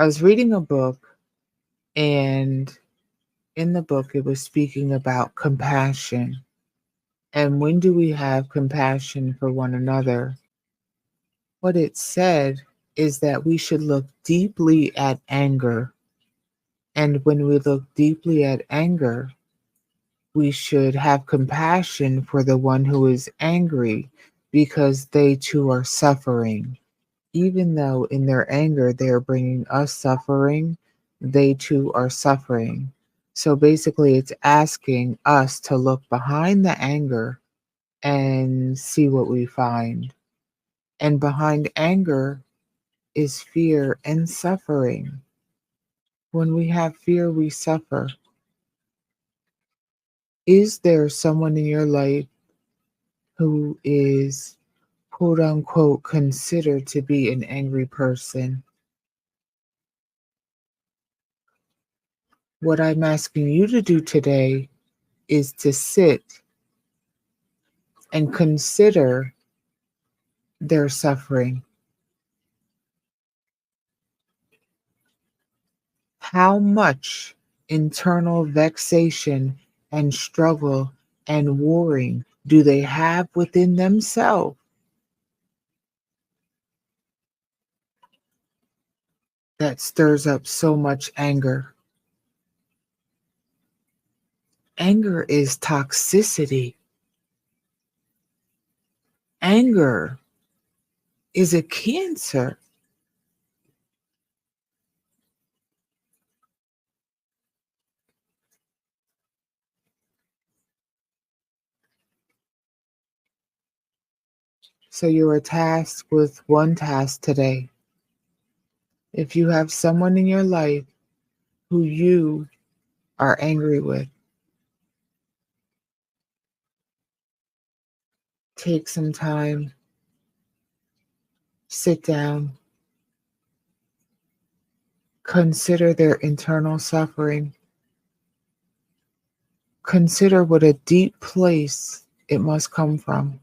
I was reading a book, and in the book, it was speaking about compassion. And when do we have compassion for one another? What it said is that we should look deeply at anger. And when we look deeply at anger, we should have compassion for the one who is angry because they too are suffering. Even though in their anger they are bringing us suffering, they too are suffering. So basically, it's asking us to look behind the anger and see what we find. And behind anger is fear and suffering. When we have fear, we suffer. Is there someone in your life who is quote unquote considered to be an angry person? What I'm asking you to do today is to sit and consider their suffering. How much internal vexation and struggle and warring do they have within themselves that stirs up so much anger? Anger is toxicity. Anger is a cancer. So you are tasked with one task today. If you have someone in your life who you are angry with, take some time, sit down, consider their internal suffering, consider what a deep place it must come from,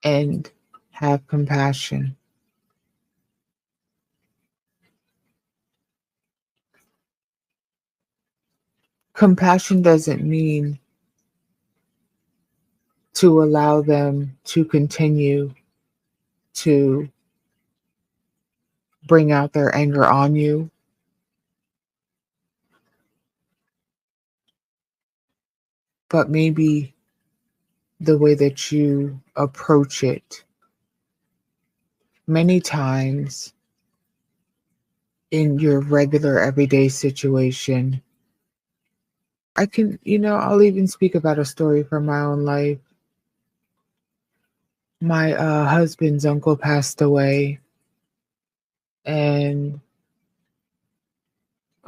and have compassion. Compassion doesn't mean to allow them to continue to bring out their anger on you, but maybe the way that you approach it. Many times in your regular everyday situation, I'll even speak about a story from my own life. My husband's uncle passed away, and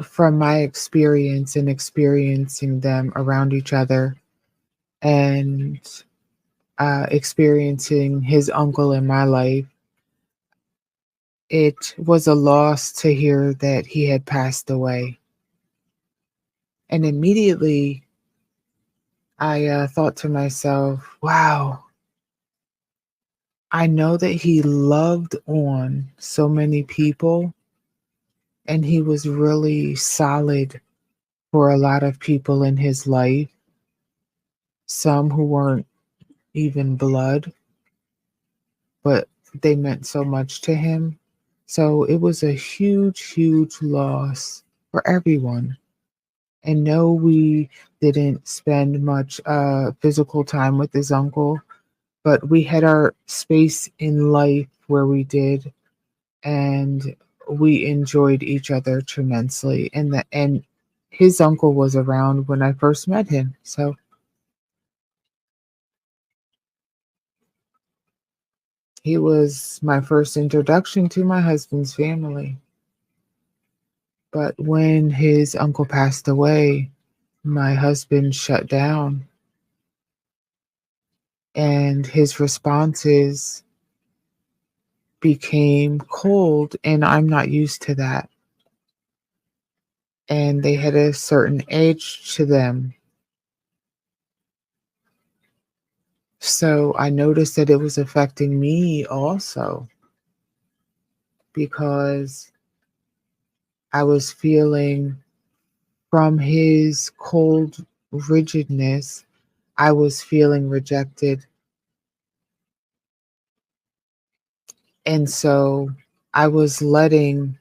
from my experience and experiencing them around each other, and experiencing his uncle in my life, it was a loss to hear that he had passed away. And immediately I thought to myself, wow, I know that he loved on so many people, and he was really solid for a lot of people in his life, some who weren't even blood, but they meant so much to him. So it was a huge, huge loss for everyone. And no, we didn't spend much physical time with his uncle, but we had our space in life where we did, and we enjoyed each other tremendously. And his uncle was around when I first met him, so he was my first introduction to my husband's family. But when his uncle passed away, my husband shut down, and his responses became cold, and I'm not used to that. And they had a certain edge to them. So I noticed that it was affecting me also because I was feeling from his cold rigidness, I was feeling rejected. And so I was letting,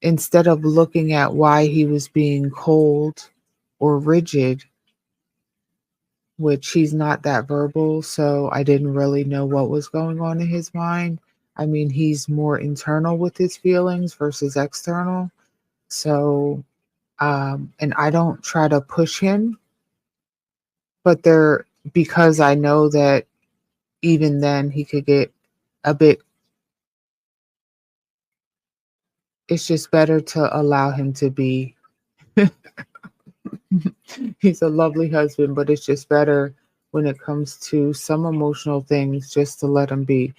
instead of looking at why he was being cold or rigid, which he's not that verbal, so I didn't really know what was going on in his mind. I mean, he's more internal with his feelings versus external. So, and I don't try to push him, but because I know that even then he could get a bit, it's just better to allow him to be. He's a lovely husband, but it's just better when it comes to some emotional things just to let him be.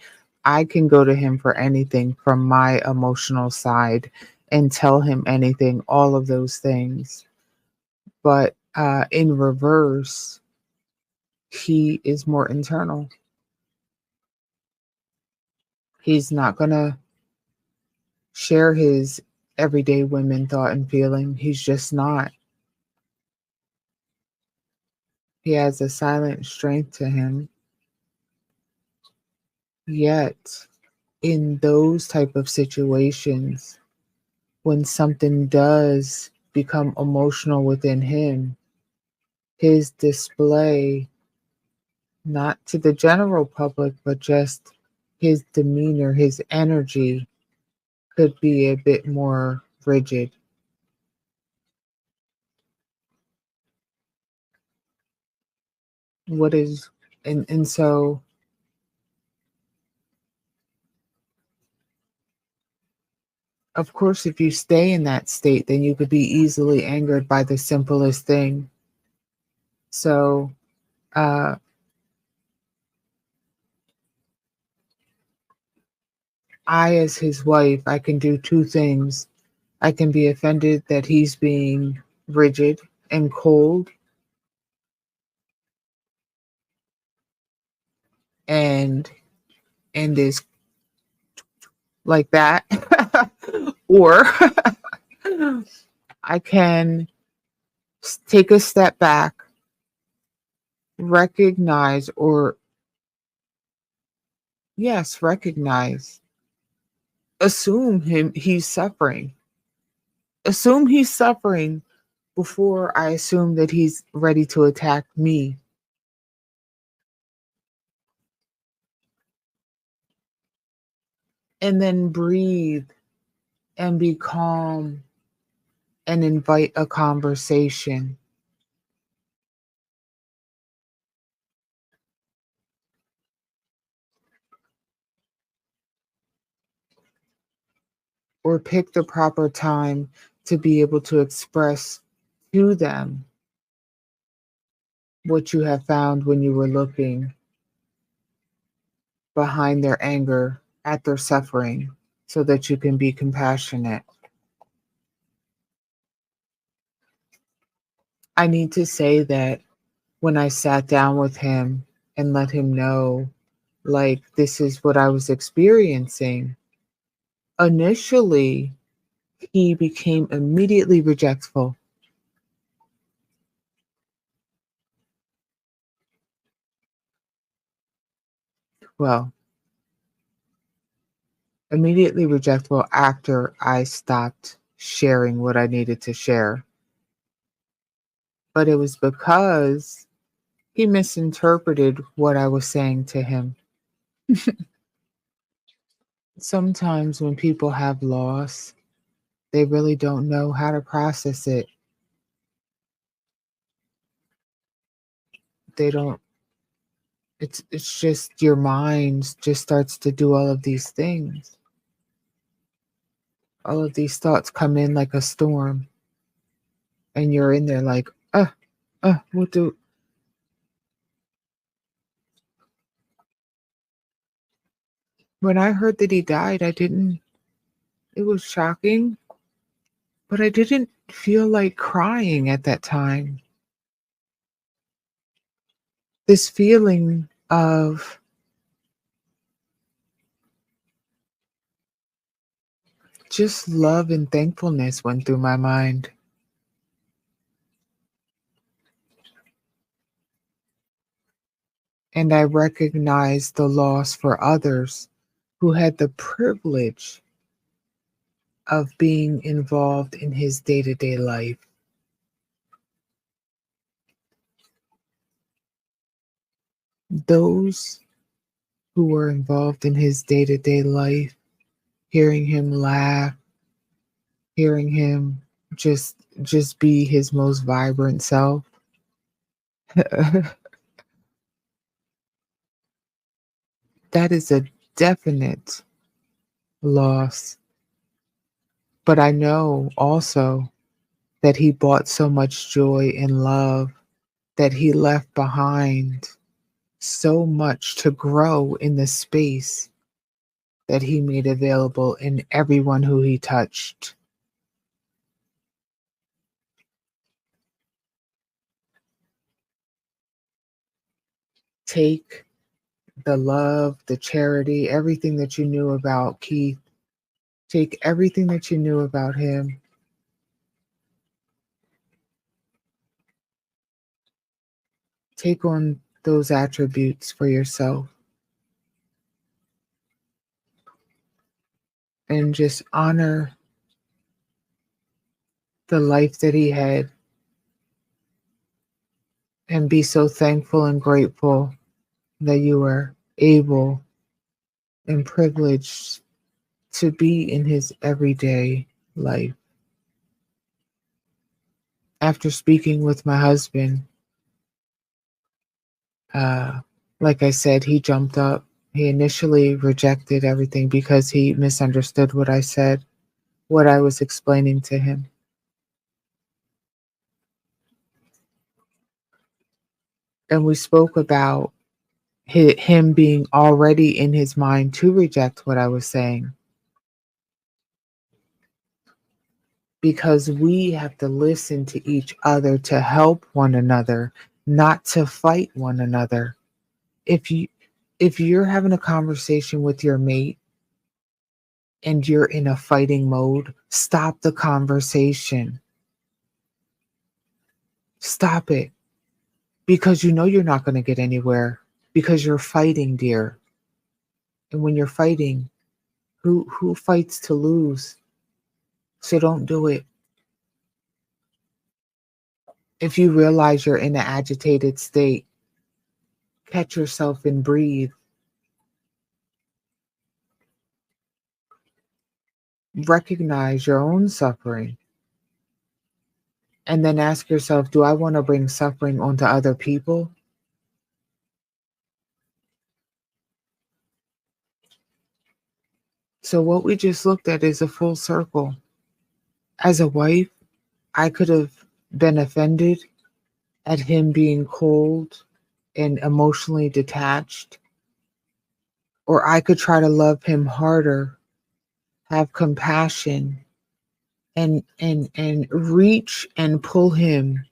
I can go to him for anything from my emotional side and tell him anything, all of those things. But in reverse, he is more internal. He's not going to share his everyday women thought and feeling. He's just not. He has a silent strength to him. Yet, in those type of situations, when something does become emotional within him, his display, not to the general public, but just his demeanor, his energy could be a bit more rigid. What is, and so, of course, if you stay in that state, then you could be easily angered by the simplest thing. So, uh, as his wife, I can do two things. I can be offended that he's being rigid and cold and is like that. Or I can take a step back, recognize, or yes, recognize, assume he's suffering. Assume he's suffering before I assume that he's ready to attack me. And then breathe and be calm and invite a conversation or pick the proper time to be able to express to them what you have found when you were looking behind their anger at their suffering so that you can be compassionate. I need to say that when I sat down with him and let him know, like, this is what I was experiencing, initially he became immediately rejectful. Well, immediately rejectful after I stopped sharing what I needed to share. But it was because he misinterpreted what I was saying to him. Sometimes when people have loss, they really don't know how to process it. They don't, it's just your mind just starts to do all of these things. All of these thoughts come in like a storm and you're in there like, what do, when I heard that he died, I didn't, it was shocking, but I didn't feel like crying at that time. This feeling of just love and thankfulness went through my mind. And I recognized the loss for others who had the privilege of being involved in his day to day life. Those who were involved in his day to day life, hearing him laugh, hearing him just be his most vibrant self. That is a definite loss. But I know also that he brought so much joy and love, that he left behind so much to grow in the space that he made available in everyone who he touched. Take the love, the charity, everything that you knew about Keith, take everything that you knew about him, take on those attributes for yourself, and just honor the life that he had, and be so thankful and grateful that you were able and privileged to be in his everyday life. After speaking with my husband, uh, like I said, he jumped up. He initially rejected everything because he misunderstood what I said, what I was explaining to him. And we spoke about him being already in his mind to reject what I was saying, because we have to listen to each other to help one another, not to fight one another. If you if you're having a conversation with your mate and you're in a fighting mode, stop the conversation. Stop it, because you know you're not going to get anywhere, because you're fighting, dear. And when you're fighting, who fights to lose? So don't do it. If you realize you're in an agitated state, catch yourself and breathe. Recognize your own suffering. And then ask yourself, do I want to bring suffering onto other people? So, what we just looked at is a full circle. As a wife, I could have been offended at him being cold and emotionally detached, or I could try to love him harder, have compassion, and reach and pull him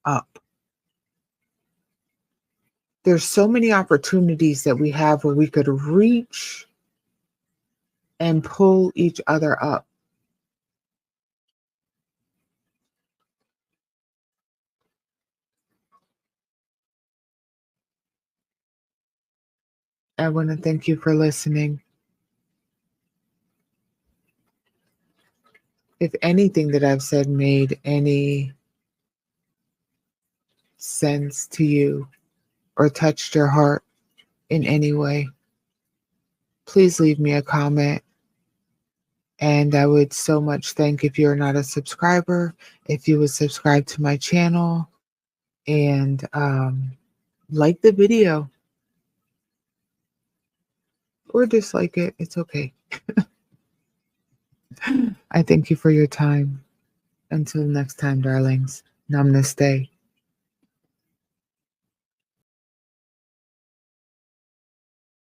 up. There's so many opportunities that we have where we could reach and pull each other up. I want to thank you for listening. If anything that I've said made any sense to you or touched your heart in any way, please leave me a comment. And I would so much thank, if you're not a subscriber, if you would subscribe to my channel and like the video or dislike it. It's okay. I thank you for your time. Until next time, darlings. Namaste.